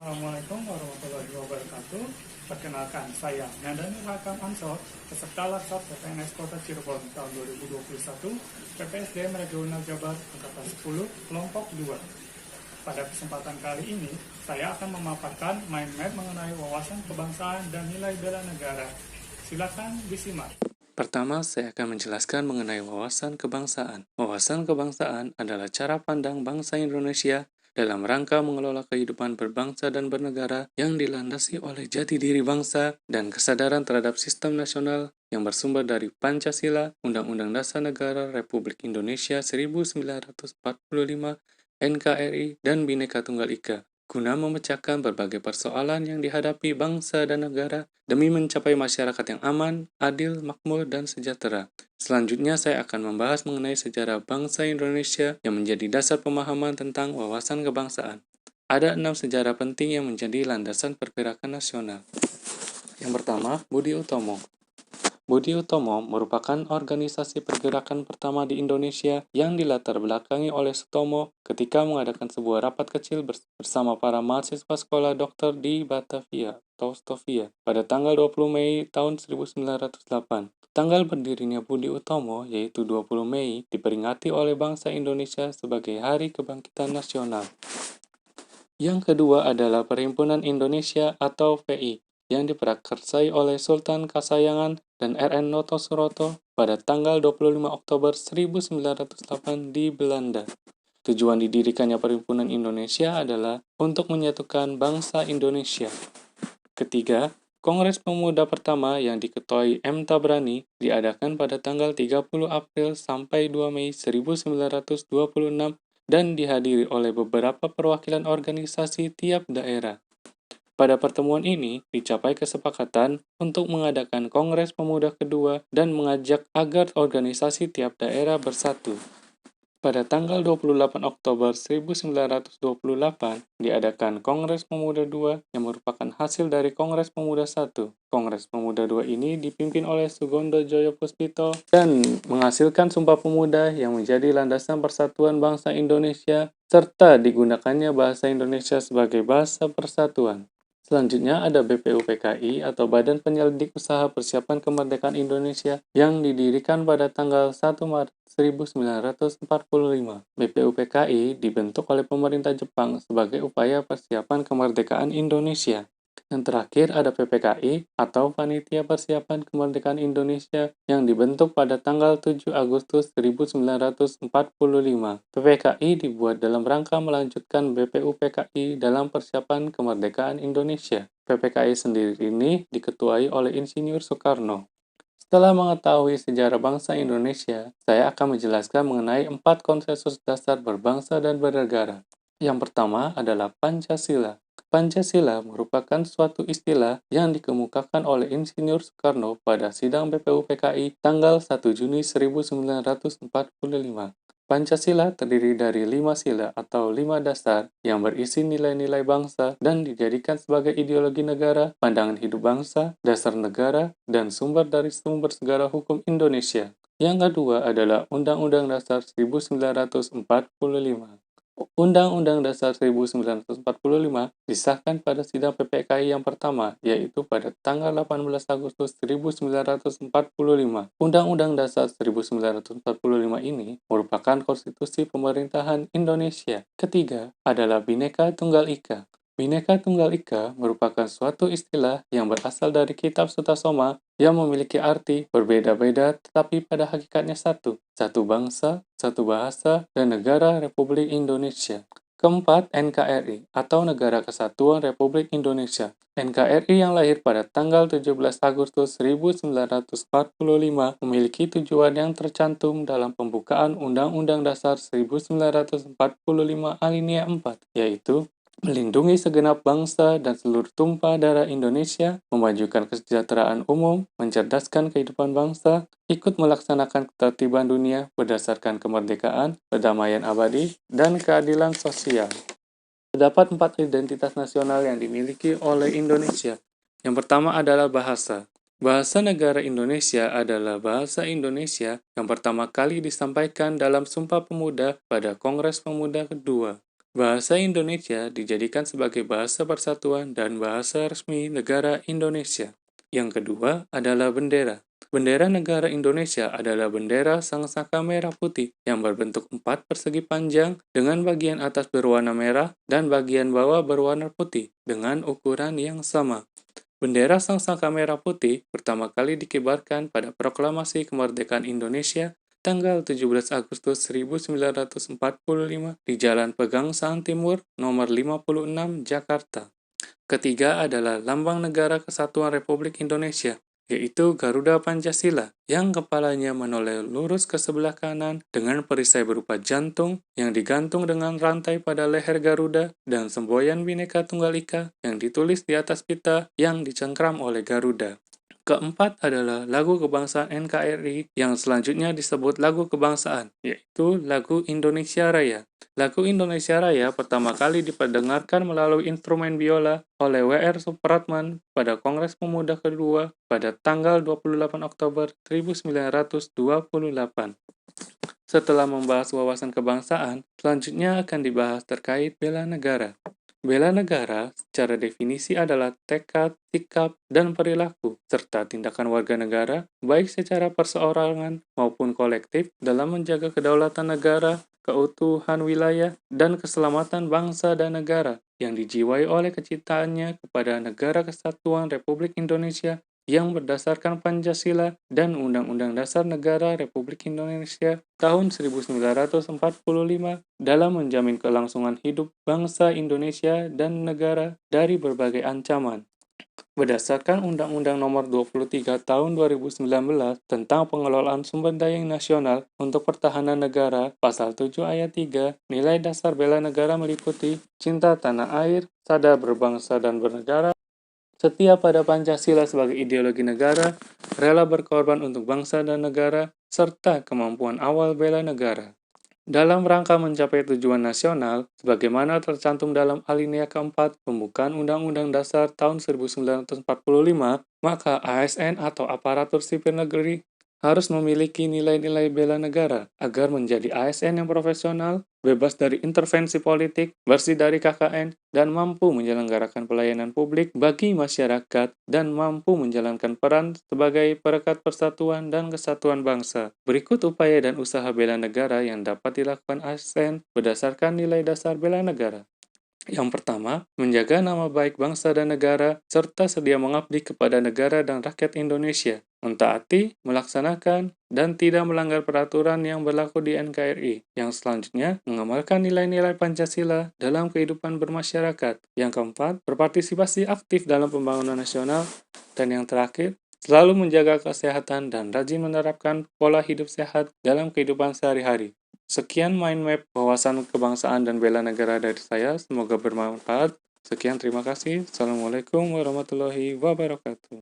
Assalamualaikum warahmatullahi wabarakatuh. Perkenalkan, saya Nandani Hakam Ansor, peserta Laksat PPNS Kota Cirebon tahun 2021, PPSDM Regional Jabar Angkatan 10, kelompok 2. Pada kesempatan kali ini, saya akan memaparkan mind map mengenai wawasan kebangsaan dan nilai bela negara. Silakan disimak. Pertama, saya akan menjelaskan mengenai wawasan kebangsaan. Wawasan kebangsaan adalah cara pandang bangsa Indonesia dalam rangka mengelola kehidupan berbangsa dan bernegara yang dilandasi oleh jati diri bangsa dan kesadaran terhadap sistem nasional yang bersumber dari Pancasila, Undang-Undang Dasar Negara Republik Indonesia 1945, NKRI, dan Bhinneka Tunggal Ika, guna memecahkan berbagai persoalan yang dihadapi bangsa dan negara demi mencapai masyarakat yang aman, adil, makmur, dan sejahtera. Selanjutnya, saya akan membahas mengenai sejarah bangsa Indonesia yang menjadi dasar pemahaman tentang wawasan kebangsaan. Ada 6 sejarah penting yang menjadi landasan pergerakan nasional. Yang pertama, Budi Utomo. Budi Utomo merupakan organisasi pergerakan pertama di Indonesia yang dilatar belakangi oleh Sutomo ketika mengadakan sebuah rapat kecil bersama para mahasiswa sekolah dokter di Batavia atau Stovia pada tanggal 20 Mei tahun 1908. Tanggal berdirinya Budi Utomo, yaitu 20 Mei, diperingati oleh bangsa Indonesia sebagai Hari Kebangkitan Nasional. Yang kedua adalah Perhimpunan Indonesia atau PI, yang diprakarsai oleh Sultan Kasayangan dan RN Noto Suroto pada tanggal 25 Oktober 1908 di Belanda. Tujuan didirikannya Perhimpunan Indonesia adalah untuk menyatukan bangsa Indonesia. Ketiga, Kongres Pemuda pertama yang diketuai M. Tabrani diadakan pada tanggal 30 April sampai 2 Mei 1926 dan dihadiri oleh beberapa perwakilan organisasi tiap daerah. Pada pertemuan ini, dicapai kesepakatan untuk mengadakan Kongres Pemuda kedua dan mengajak agar organisasi tiap daerah bersatu. Pada tanggal 28 Oktober 1928, diadakan Kongres Pemuda II yang merupakan hasil dari Kongres Pemuda I. Kongres Pemuda II ini dipimpin oleh Sugondo Joyo Puspito dan menghasilkan Sumpah Pemuda yang menjadi landasan persatuan bangsa Indonesia serta digunakannya bahasa Indonesia sebagai bahasa persatuan. Selanjutnya ada BPUPKI atau Badan Penyelidik Usaha Persiapan Kemerdekaan Indonesia yang didirikan pada tanggal 1 Maret 1945. BPUPKI dibentuk oleh pemerintah Jepang sebagai upaya persiapan kemerdekaan Indonesia. Yang terakhir ada PPKI atau Panitia Persiapan Kemerdekaan Indonesia yang dibentuk pada tanggal 7 Agustus 1945. PPKI dibuat dalam rangka melanjutkan BPUPKI dalam persiapan kemerdekaan Indonesia. PPKI sendiri ini diketuai oleh Insinyur Soekarno. Setelah mengetahui sejarah bangsa Indonesia, saya akan menjelaskan mengenai 4 konsensus dasar berbangsa dan bernegara. Yang pertama adalah Pancasila. Pancasila merupakan suatu istilah yang dikemukakan oleh Insinyur Soekarno pada sidang BPUPKI tanggal 1 Juni 1945. Pancasila terdiri dari 5 sila atau 5 dasar yang berisi nilai-nilai bangsa dan dijadikan sebagai ideologi negara, pandangan hidup bangsa, dasar negara, dan sumber dari sumber segala hukum Indonesia. Yang kedua adalah Undang-Undang Dasar 1945. Undang-Undang Dasar 1945 disahkan pada sidang PPKI yang pertama, yaitu pada tanggal 18 Agustus 1945. Undang-Undang Dasar 1945 ini merupakan konstitusi pemerintahan Indonesia. Ketiga adalah Bhinneka Tunggal Ika. Bhinneka Tunggal Ika merupakan suatu istilah yang berasal dari kitab Sutasoma yang memiliki arti berbeda-beda tetapi pada hakikatnya satu bangsa, satu bahasa, dan negara Republik Indonesia. Keempat, NKRI atau Negara Kesatuan Republik Indonesia. NKRI yang lahir pada tanggal 17 Agustus 1945 memiliki tujuan yang tercantum dalam pembukaan Undang-Undang Dasar 1945 alinea 4, yaitu melindungi segenap bangsa dan seluruh tumpah darah Indonesia, memajukan kesejahteraan umum, mencerdaskan kehidupan bangsa, ikut melaksanakan ketertiban dunia berdasarkan kemerdekaan, perdamaian abadi, dan keadilan sosial. Terdapat 4 identitas nasional yang dimiliki oleh Indonesia. Yang pertama adalah bahasa. Bahasa negara Indonesia adalah bahasa Indonesia yang pertama kali disampaikan dalam Sumpah Pemuda pada Kongres Pemuda kedua. Bahasa Indonesia dijadikan sebagai bahasa persatuan dan bahasa resmi negara Indonesia. Yang kedua adalah bendera. Bendera negara Indonesia adalah bendera sangsaka merah putih yang berbentuk 4 persegi panjang dengan bagian atas berwarna merah dan bagian bawah berwarna putih dengan ukuran yang sama. Bendera sangsaka merah putih pertama kali dikibarkan pada Proklamasi Kemerdekaan Indonesia tanggal 17 Agustus 1945 di Jalan Pegangsaan Timur nomor 56 Jakarta. Ketiga adalah Lambang Negara Kesatuan Republik Indonesia, yaitu Garuda Pancasila, yang kepalanya menoleh lurus ke sebelah kanan dengan perisai berupa jantung yang digantung dengan rantai pada leher Garuda dan semboyan Bhinneka Tunggal Ika yang ditulis di atas pita yang dicengkram oleh Garuda. Keempat adalah lagu kebangsaan NKRI yang selanjutnya disebut lagu kebangsaan, yaitu lagu Indonesia Raya. Lagu Indonesia Raya pertama kali diperdengarkan melalui instrumen biola oleh W.R. Supratman pada Kongres Pemuda kedua pada tanggal 28 Oktober 1928. Setelah membahas wawasan kebangsaan, selanjutnya akan dibahas terkait bela negara. Bela negara secara definisi adalah tekad, sikap, dan perilaku, serta tindakan warga negara, baik secara perseorangan maupun kolektif, dalam menjaga kedaulatan negara, keutuhan wilayah, dan keselamatan bangsa dan negara, yang dijiwai oleh kecintaannya kepada Negara Kesatuan Republik Indonesia yang berdasarkan Pancasila dan Undang-Undang Dasar Negara Republik Indonesia tahun 1945 dalam menjamin kelangsungan hidup bangsa Indonesia dan negara dari berbagai ancaman. Berdasarkan Undang-Undang Nomor 23 Tahun 2019 tentang Pengelolaan Sumber Daya Nasional untuk Pertahanan Negara, Pasal 7 Ayat 3, nilai dasar bela negara meliputi cinta tanah air, sadar berbangsa dan bernegara, setia pada Pancasila sebagai ideologi negara, rela berkorban untuk bangsa dan negara, serta kemampuan awal bela negara. Dalam rangka mencapai tujuan nasional, sebagaimana tercantum dalam alinea keempat pembukaan Undang-Undang Dasar tahun 1945, maka ASN atau aparatur sipil negeri harus memiliki nilai-nilai bela negara agar menjadi ASN yang profesional, bebas dari intervensi politik, bersih dari KKN, dan mampu menyelenggarakan pelayanan publik bagi masyarakat dan mampu menjalankan peran sebagai perekat persatuan dan kesatuan bangsa. Berikut upaya dan usaha bela negara yang dapat dilakukan ASN berdasarkan nilai dasar bela negara. Yang pertama, menjaga nama baik bangsa dan negara, serta sedia mengabdi kepada negara dan rakyat Indonesia, mentaati, melaksanakan, dan tidak melanggar peraturan yang berlaku di NKRI. Yang selanjutnya, mengamalkan nilai-nilai Pancasila dalam kehidupan bermasyarakat. Yang keempat, berpartisipasi aktif dalam pembangunan nasional. Dan yang terakhir, selalu menjaga kesehatan dan rajin menerapkan pola hidup sehat dalam kehidupan sehari-hari. Sekian mind map wawasan kebangsaan dan bela negara dari saya. Semoga bermanfaat. Sekian, terima kasih. Assalamualaikum warahmatullahi wabarakatuh.